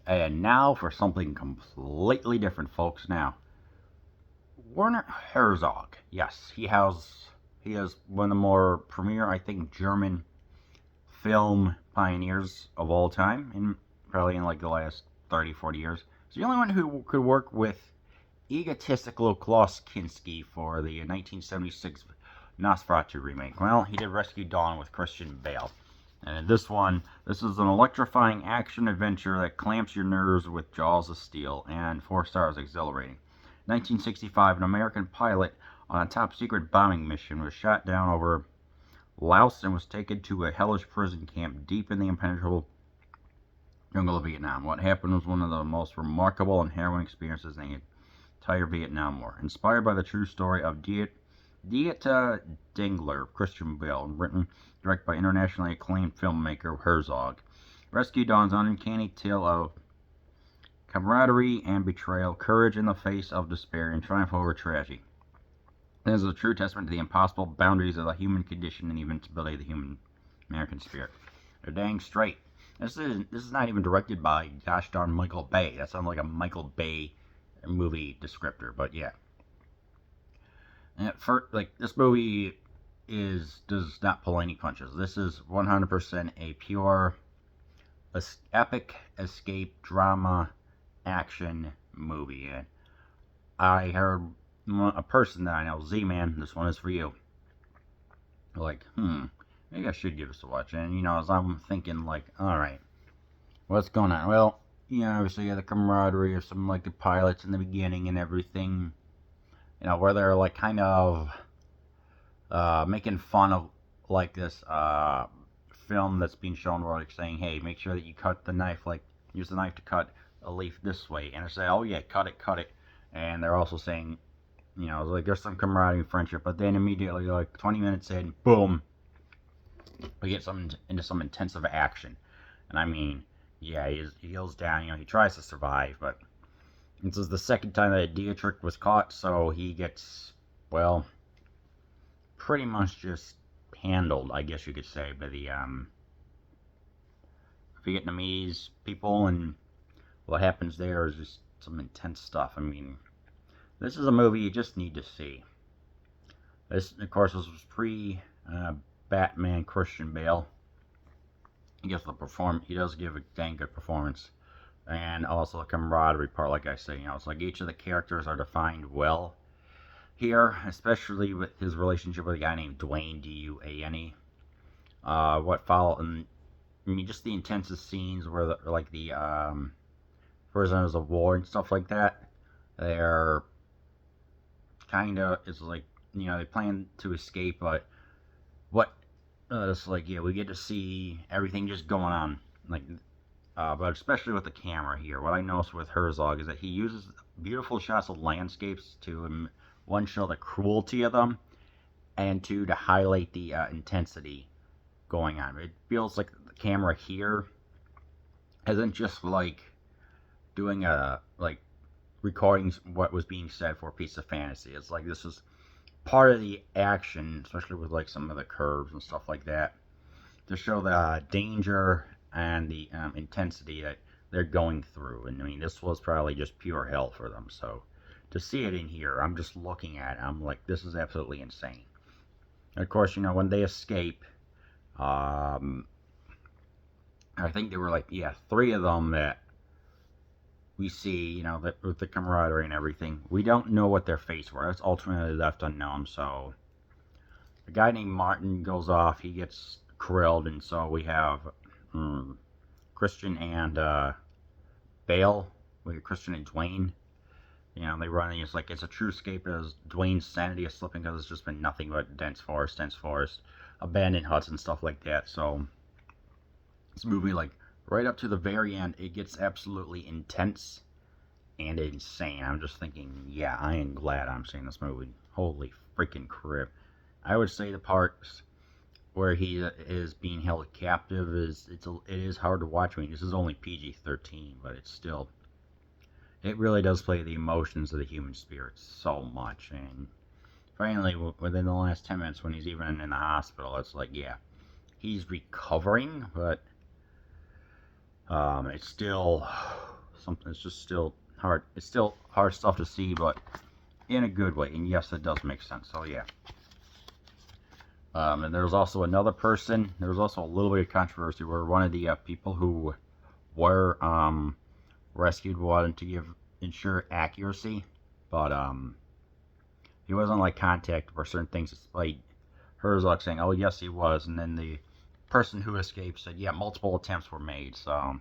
And now for something completely different, folks. Now, Werner Herzog. Yes, he has one of the more premier, I think, German film pioneers of all time, and probably in like the last 30, 40 years. He's the only one who could work with egotistical Klaus Kinski for the 1976 Nosferatu remake. Well, he did Rescue Dawn with Christian Bale. And in this one, this is an electrifying action adventure that clamps your nerves with jaws of steel, and 4 stars exhilarating. 1965, an American pilot on a top secret bombing mission was shot down over Laos and was taken to a hellish prison camp deep in the impenetrable jungle of Vietnam. What happened was one of the most remarkable and harrowing experiences in the entire Vietnam War. Inspired by the true story of Dieta Dingler, Christian Bale, written directed by internationally acclaimed filmmaker Herzog. Rescue Dawn's uncanny tale of camaraderie and betrayal, courage in the face of despair, and triumph over tragedy. This is a true testament to the impossible boundaries of the human condition and the invincibility of the human American spirit. They're dang straight. This is not even directed by gosh darn Michael Bay. That sounds like a Michael Bay movie descriptor, but yeah. And this movie does not pull any punches. This is 100% a pure epic escape drama action movie. And I heard a person that I know, Z-Man, this one is for you. Like, maybe I should give this a watch. And, as I'm thinking, like, alright, what's going on? Well, obviously you have the camaraderie of some, like, the pilots in the beginning and everything. Where they're, like, kind of making fun of, like, this film that's being shown where, like, saying, hey, make sure that you cut the knife, like, use the knife to cut a leaf this way. And they say, oh, yeah, cut it. And they're also saying, like, there's some camaraderie and friendship. But then immediately, like, 20 minutes in, boom, we get into some intensive action. And I mean, yeah, he goes down, he tries to survive, but this is the second time that Dietrich was caught, so he gets, well, pretty much just handled, I guess you could say, by the Vietnamese people, and what happens there is just some intense stuff. I mean, this is a movie you just need to see. This, of course, this was pre-Batman Christian Bale. He does give a dang good performance. And also the camaraderie part, like I say, it's like each of the characters are defined well here, especially with his relationship with a guy named Dwayne, D-U-A-N-E. What followed, and I mean, just the intensive scenes where, the prisoners of war and stuff like that, they're kind of, it's like, they plan to escape, but it's like, yeah, we get to see everything just going on, like, but especially with the camera here, what I noticed with Herzog is that he uses beautiful shots of landscapes to, one, show the cruelty of them, and two, to highlight the intensity going on. It feels like the camera here isn't just like doing recording what was being said for a piece of fantasy. It's like this is part of the action, especially with like some of the curves and stuff like that, to show the danger and the intensity that they're going through. And I mean, this was probably just pure hell for them. So to see it in here, I'm just looking at it, I'm like, this is absolutely insane. And of course, when they escape, I think there were like, 3 of them that we see, that with the camaraderie and everything. We don't know what their fates were. It's ultimately left unknown. So a guy named Martin goes off. He gets krilled, and so we have Christian and Bale. We have Christian and Dwayne. They run, and it's a true escape as Dwayne's sanity is slipping because it's just been nothing but dense forest, abandoned huts and stuff like that. So this movie, like, right up to the very end, it gets absolutely intense and insane. I'm just thinking, yeah, I am glad I'm seeing this movie. Holy freaking crap. I would say the parts where he is being held captive it is hard to watch. I mean, this is only PG-13, but it really does play the emotions of the human spirit so much. And finally, within the last 10 minutes, when he's even in the hospital, it's like, yeah, he's recovering, but it's still something. It's just still hard. It's still hard stuff to see, but in a good way. And yes, it does make sense. So yeah. And there's also another person. There was also a little bit of controversy where one of the people who were rescued wanted to ensure accuracy, but he wasn't like contacted for certain things. Despite Herzog saying, "Oh yes, he was," and then the person who escaped said, "Yeah, multiple attempts were made." So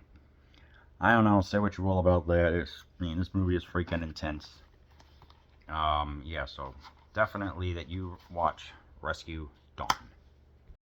I don't know. Say what you will about that. I mean, this movie is freaking intense. Yeah, so definitely that you watch Rescue Dawn.